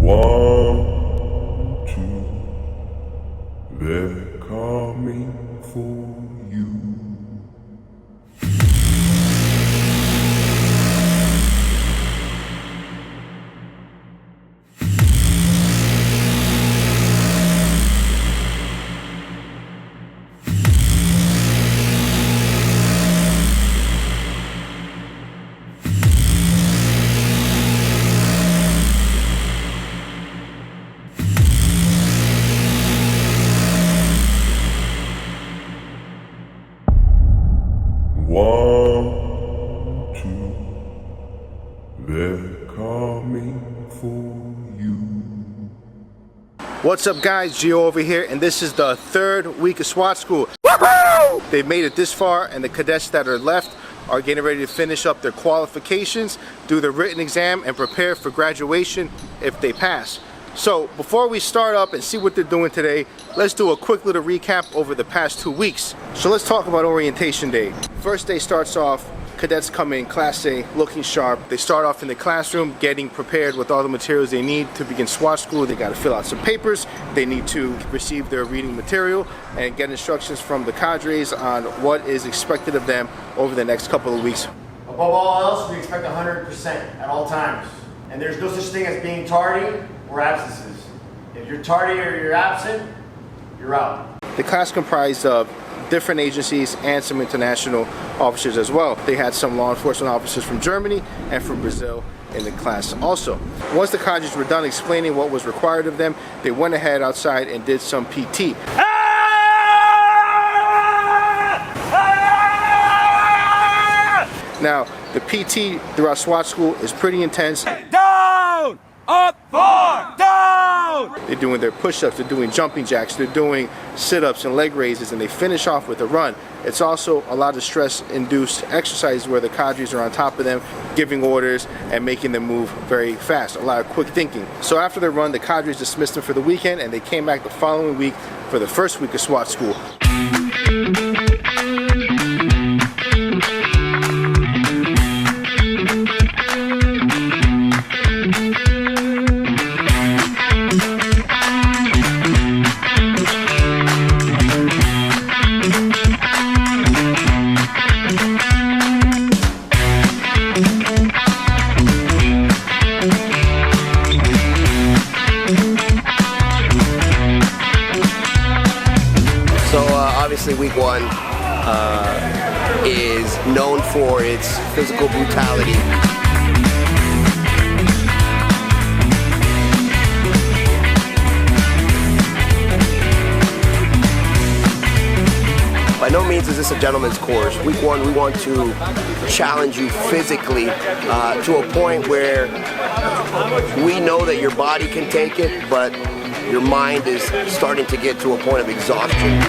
1, 2, they're coming for you. What's up guys, Gio over here, and this is the third week of SWAT school. Woohoo! They've made it this far, and the cadets that are left are getting ready to finish up their qualifications, do the written exam, and prepare for graduation if they pass. So before we start up and see what they're doing today, let's do a quick little recap over the past 2 weeks. So let's talk about orientation day. First day starts off, cadets come in Class A looking sharp. They start off in the classroom getting prepared with all the materials they need to begin SWAT school. They got to fill out some papers. They need to receive their reading material and get instructions from the cadres on what is expected of them over the next couple of weeks. Above all else, we expect 100% at all times. And there's no such thing as being tardy or absences. If you're tardy or you're absent, you're out. The class comprised of different agencies and some international officers as well. They had some law enforcement officers from Germany and from Brazil in the class also. Once the cadres were done explaining what was required of them, they went ahead outside and did some PT. Now, the PT throughout SWAT school is pretty intense. Down! Up! 4! Down! They're doing their push-ups, they're doing jumping jacks, they're doing sit-ups and leg raises, and they finish off with a run. It's also a lot of stress-induced exercises where the cadres are on top of them, giving orders and making them move very fast. A lot of quick thinking. So after their run, the cadres dismissed them for the weekend, and they came back the following week for the first week of SWAT school. Obviously week 1 is known for its physical brutality. By no means is this a gentleman's course. Week 1 we want to challenge you physically to a point where we know that your body can take it, but your mind is starting to get to a point of exhaustion.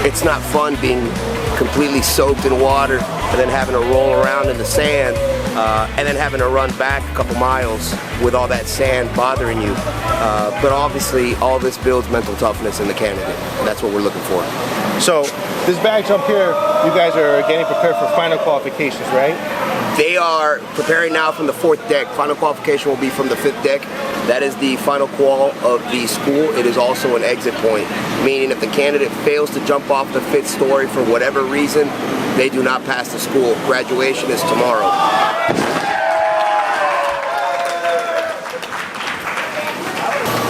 It's not fun being completely soaked in water and then having to roll around in the sand and then having to run back a couple miles with all that sand bothering you. But obviously all this builds mental toughness in the candidate, and that's what we're looking for. So this badge up here, you guys are getting prepared for final qualifications, right? They are preparing now from the 4th deck. Final qualification will be from the 5th deck. That is the final qual of the school. It is also an exit point, meaning if the candidate fails to jump off the 5th story for whatever reason, they do not pass the school. Graduation is tomorrow.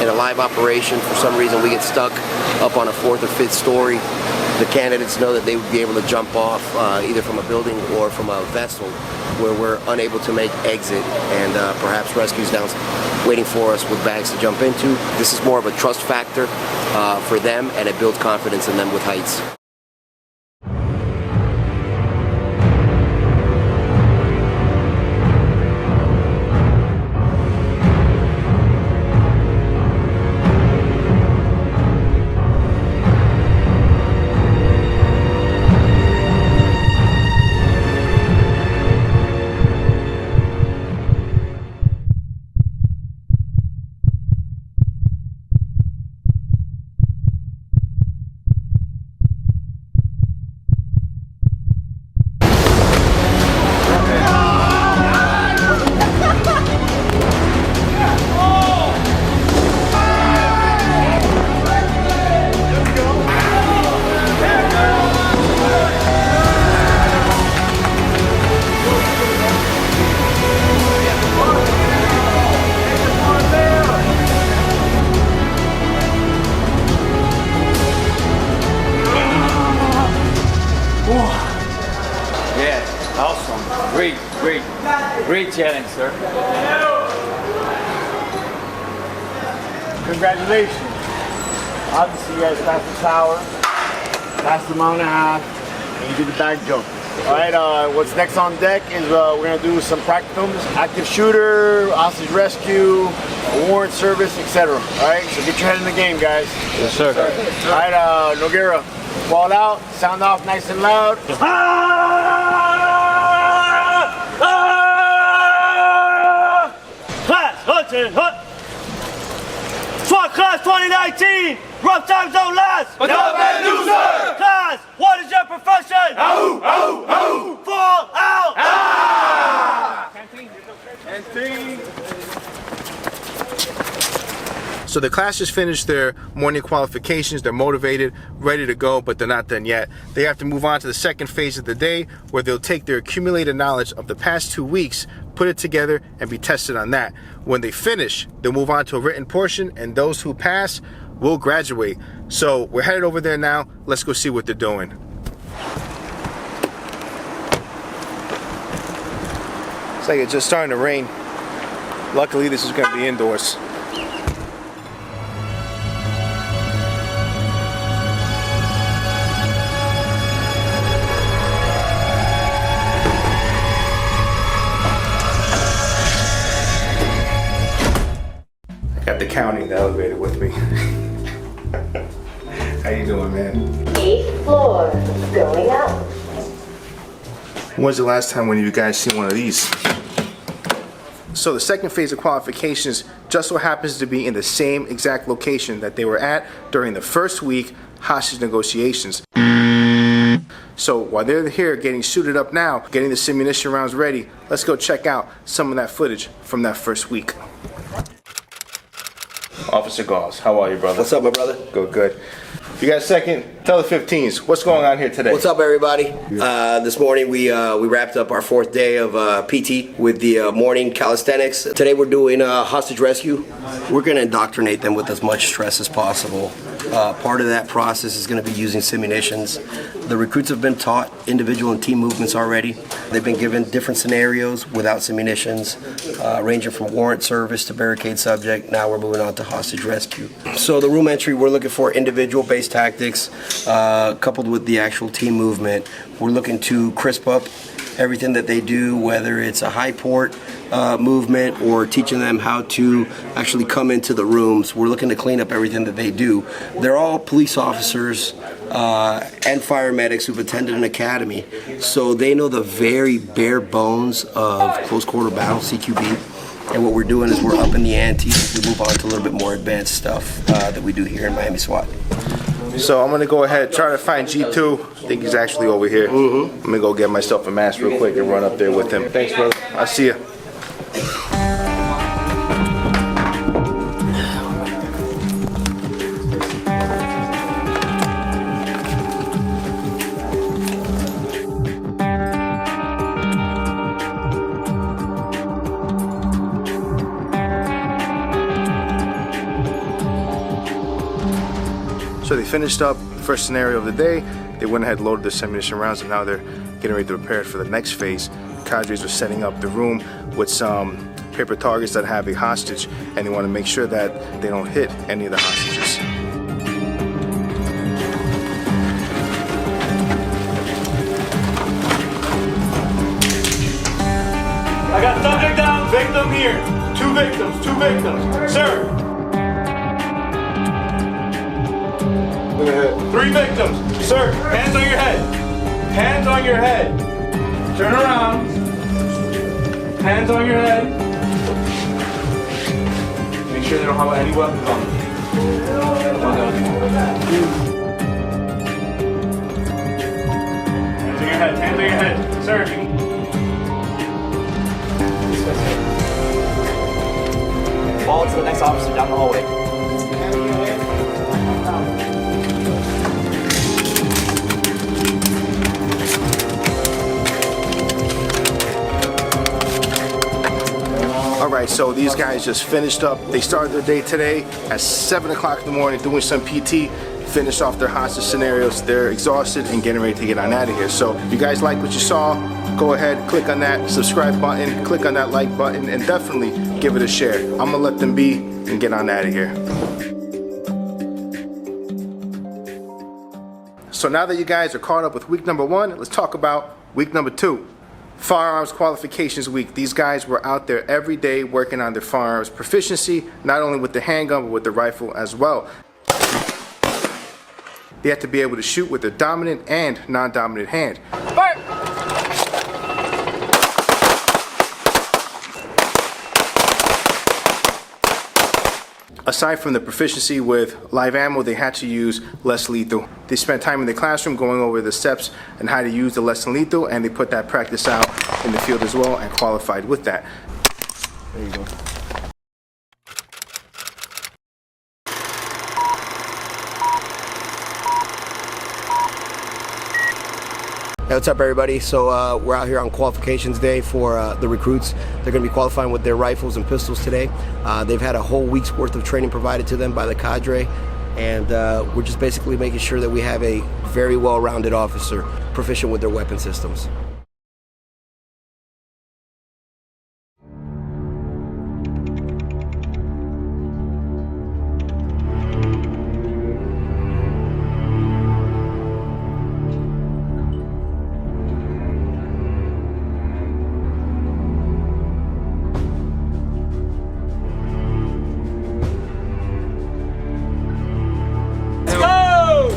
In a live operation, for some reason we get stuck up on a 4th or 5th story. The candidates know that they would be able to jump off either from a building or from a vessel where we're unable to make exit, and perhaps rescues down waiting for us with bags to jump into. This is more of a trust factor for them, and it builds confidence in them with heights. Great challenge, sir. Congratulations. Obviously, you guys passed the tower, passed the mile and a half, and you did the back jump. All right, what's next on deck is we're going to do some practicums, active shooter, hostage rescue, warrant service, etc. All right, so get your head in the game, guys. Yes, sir. All right, Noguera, fall out, sound off nice and loud. SWAT Class 2019! Rough times don't last! But don't bad news, sir! Class, what is your profession? Ow, ow, ow! Fall out! Ah! Canteen. So the class just finished their morning qualifications. They're motivated, ready to go, but they're not done yet. They have to move on to the second phase of the day, where they'll take their accumulated knowledge of the past 2 weeks, put it together, and be tested on that. When they finish, they'll move on to a written portion, and those who pass will graduate. So we're headed over there now. Let's go see what they're doing. It's like it's just starting to rain. Luckily, this is going to be indoors. Got the county, the elevator with me. How you doing, man? 8th floor, going up. When's the last time when you guys seen one of these? So the second phase of qualifications just so happens to be in the same exact location that they were at during the first week hostage negotiations. So while they're here getting suited up now, getting the simunition rounds ready, let's go check out some of that footage from that first week. Officer Gauls, how are you, brother? What's up, my brother? Good, good. You got a second? Tell the 15s, what's going on here today? What's up, everybody? This morning we wrapped up our 4th day of PT with the morning calisthenics. Today we're doing hostage rescue. We're going to indoctrinate them with as much stress as possible. Part of that process is going to be using simunitions. The recruits have been taught individual and team movements already. They've been given different scenarios without simunitions, ranging from warrant service to barricade subject. Now we're moving on to hostage rescue. So the room entry, we're looking for individual-based tactics coupled with the actual team movement. We're looking to crisp up everything that they do, whether it's a high port movement or teaching them how to actually come into the rooms. We're looking to clean up everything that they do. They're all police officers and fire medics who've attended an academy, so they know the very bare bones of close quarter battle, CQB. And what we're doing is we're upping the ante. We move on to a little bit more advanced stuff that we do here in Miami SWAT. So I'm gonna go ahead and try to find G2. I think he's actually over here. I'm gonna go get myself a mask real quick and run up there with him. Thanks, brother. I'll see ya. So they finished up the first scenario of the day. They went ahead and loaded their ammunition rounds, and now they're getting ready to prepare for the next phase. The cadres are setting up the room with some paper targets that have a hostage, and they want to make sure that they don't hit any of the hostages. I got subject down, victim here. Two victims. Sir. 3 victims. Sir, hands on your head. Hands on your head. Turn around. Hands on your head. Make sure they don't have any weapons on them. Hands on your head. Hands on your head. Sir, if you can. Follow to the next officer down the hallway. Alright, so these guys just finished up. They started their day today at 7 o'clock in the morning doing some PT, finished off their hostage scenarios. They're exhausted and getting ready to get on out of here. So if you guys like what you saw, go ahead, click on that subscribe button, click on that like button, and definitely give it a share. I'm gonna let them be and get on out of here. So now that you guys are caught up with week number 1, let's talk about week number 2. Firearms Qualifications Week. These guys were out there every day working on their firearms proficiency, not only with the handgun, but with the rifle as well. They have to be able to shoot with their dominant and non-dominant hand. Fire! Aside from the proficiency with live ammo, they had to use less lethal. They spent time in the classroom going over the steps and how to use the less lethal, and they put that practice out in the field as well and qualified with that. There you go. Hey, what's up, everybody? So we're out here on qualifications day for the recruits. They're going to be qualifying with their rifles and pistols today. They've had a whole week's worth of training provided to them by the cadre, and we're just basically making sure that we have a very well-rounded officer proficient with their weapon systems.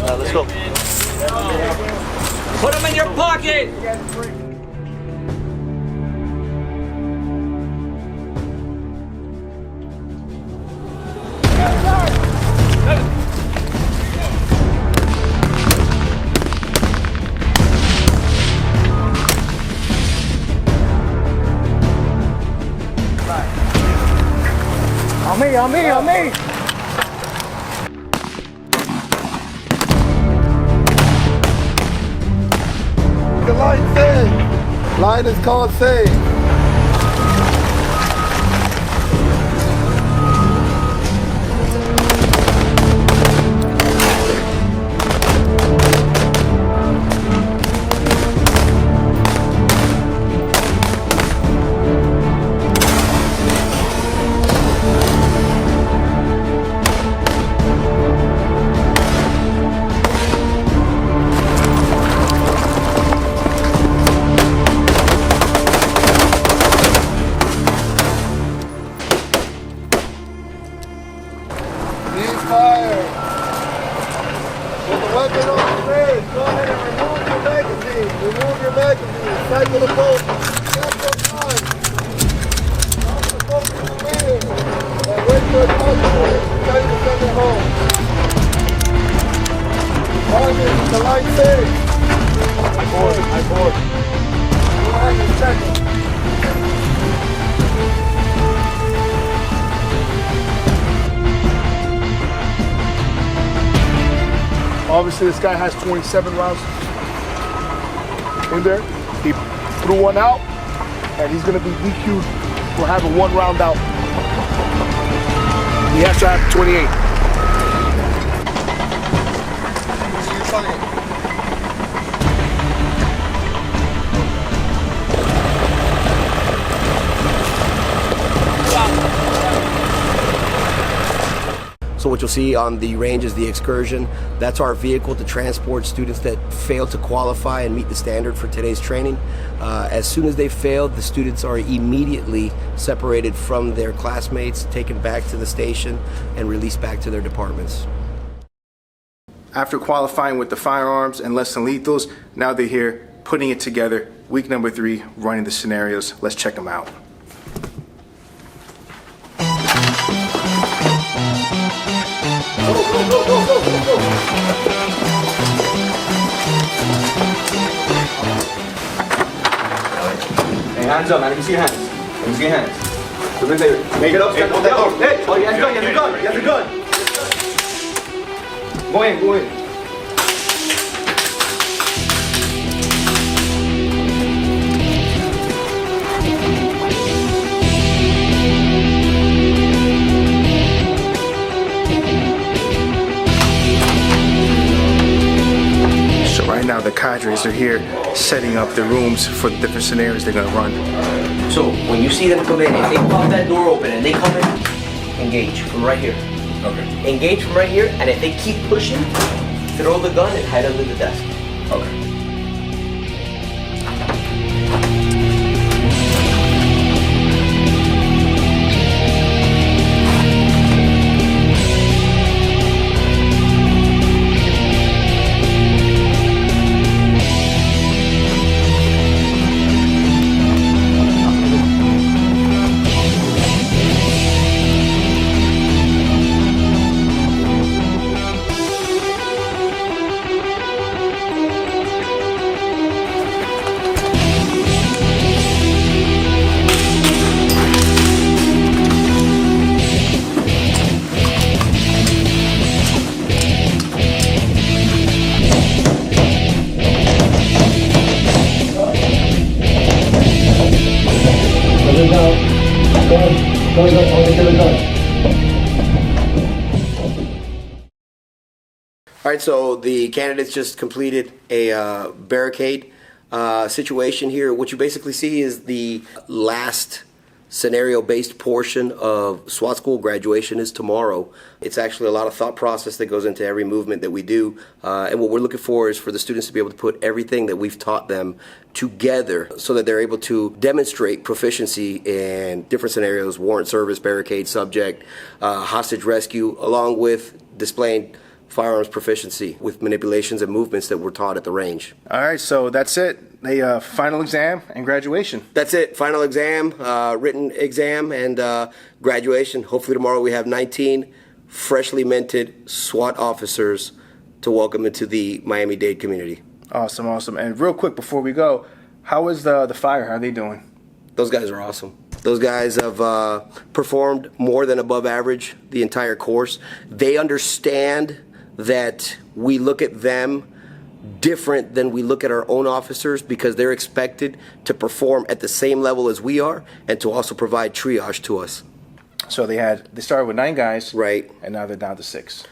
Let's go. Put them in your pocket. On me. The line safe. Line is called safe. Fire. With the weapon on the base, go ahead and remove your magazine. Remove your magazine. Cycle the bolt. Cycle the gun. Cycle the bolt to the wheel. And wait for it to open. Try to send it home. I board. Obviously, this guy has 27 rounds in there. He threw one out, and he's going to be DQ'd for having 1 round out. He has to have 28. So what you'll see on the range is the Excursion. That's our vehicle to transport students that fail to qualify and meet the standard for today's training. As soon as they fail, the students are immediately separated from their classmates, taken back to the station, and released back to their departments. After qualifying with the firearms and less than lethals, now they're here putting it together. Week number 3, running the scenarios. Let's check them out. Hey, hands up, man. Let me see your hands. Let me see your hands. Do me a favor. Make it up. Stand up. Hey, oh, you have a gun. You have a gun. You have a gun. Go in. Go in. Now the cadres are here setting up the rooms for the different scenarios they're going to run. So when you see them come in, if they pop that door open and they come in, engage from right here. Okay. Engage from right here, and if they keep pushing, throw the gun and hide under the desk. Okay. All right, so the candidates just completed a barricade situation here. What you basically see is the last scenario-based portion of SWAT school. Graduation is tomorrow. It's actually a lot of thought process that goes into every movement that we do. And what we're looking for is for the students to be able to put everything that we've taught them together so that they're able to demonstrate proficiency in different scenarios: warrant service, barricade, subject, hostage rescue, along with displaying firearms proficiency with manipulations and movements that were taught at the range. All right, so that's it. The final exam and graduation. That's it. Final exam, written exam, and graduation. Hopefully tomorrow we have 19 freshly minted SWAT officers to welcome into the Miami-Dade community. Awesome, awesome. And real quick before we go, how is the fire? How are they doing? Those guys are awesome. Those guys have performed more than above average the entire course. They understand that we look at them different than we look at our own officers because they're expected to perform at the same level as we are and to also provide triage to us. So they started with 9 guys, right? And now they're down to 6.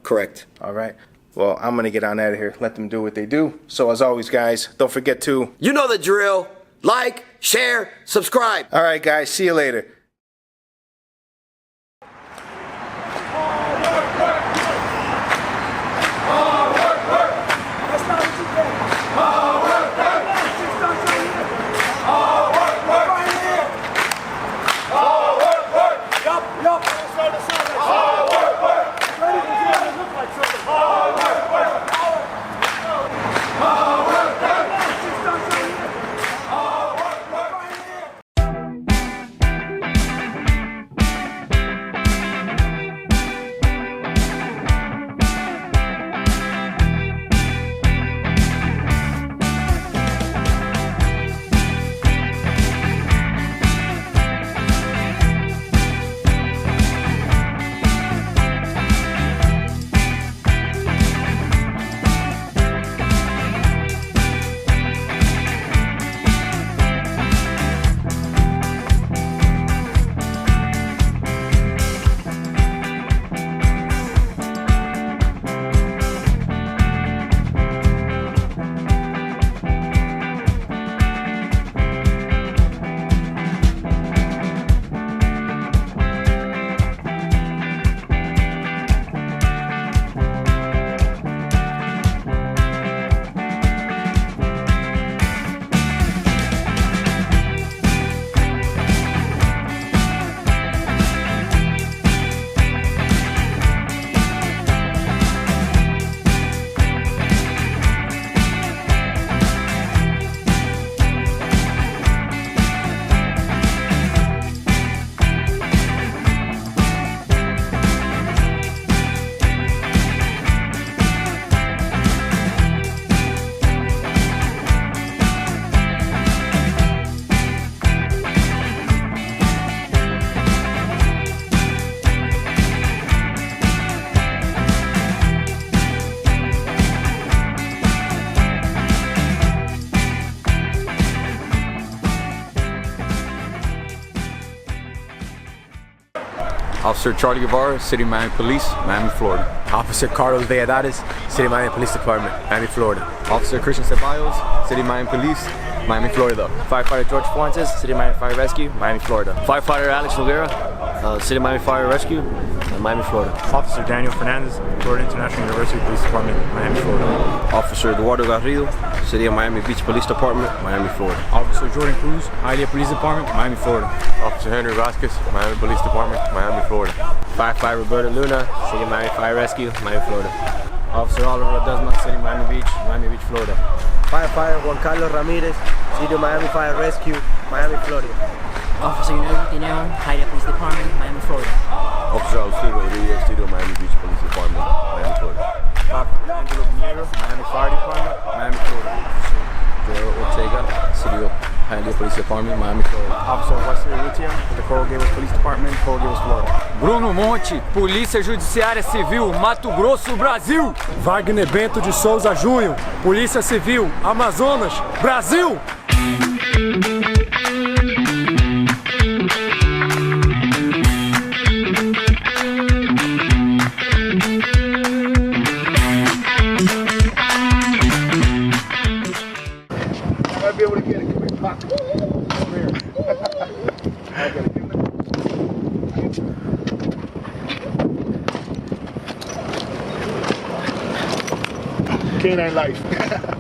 Correct. All right. Well, I'm gonna get on out of here. Let them do what they do. So as always, guys, don't forget to, you know the drill. Like, share, subscribe. All right, guys. See you later. Officer Charlie Guevara, City of Miami Police, Miami, Florida. Officer Carlos Valladares, City of Miami Police Department, Miami, Florida. Officer Christian Ceballos, City of Miami Police, Miami, Florida. Firefighter George Fuentes, City of Miami Fire Rescue, Miami, Florida. Firefighter Alex Noguera, City of Miami Fire Rescue, Miami, Florida. Officer Daniel Fernandez, Florida International University Police Department, Miami, Florida. Officer Eduardo Garrido, City of Miami Beach Police Department, Miami, Florida. Officer Jordan Cruz, Hialeah Police Department, Miami, Florida. Officer Henry Vasquez, Miami Police Department, Miami, Florida. Firefighter Roberto Luna, City of Miami Fire Rescue, Miami, Florida. Officer Oliver Ledesma, City of Miami Beach, Florida. Firefighter Juan Carlos Ramirez, City of Miami Fire Rescue, Miami, Florida. Officer United Pinero, Hialeah Police Department, Miami, Florida. Officer Alfredo Rodriguez, City of Miami Beach Police Department, Miami, Florida. Firefighter Angelo Pinero, Miami Fire Department, Miami, Florida. Joel Ortega, City of Hialeah Police Department, Miami, Florida. Officer Wesley Lutia, with the Coral Gables Police Department, Coral Gables, Florida. Bruno Monte, Polícia Judiciária Civil, Mato Grosso, Brasil. Wagner Bento de Souza Júnior, Polícia Civil, Amazonas, Brasil. Be able to get it. Come here, pop. Come here. I gotta give it. Canine life.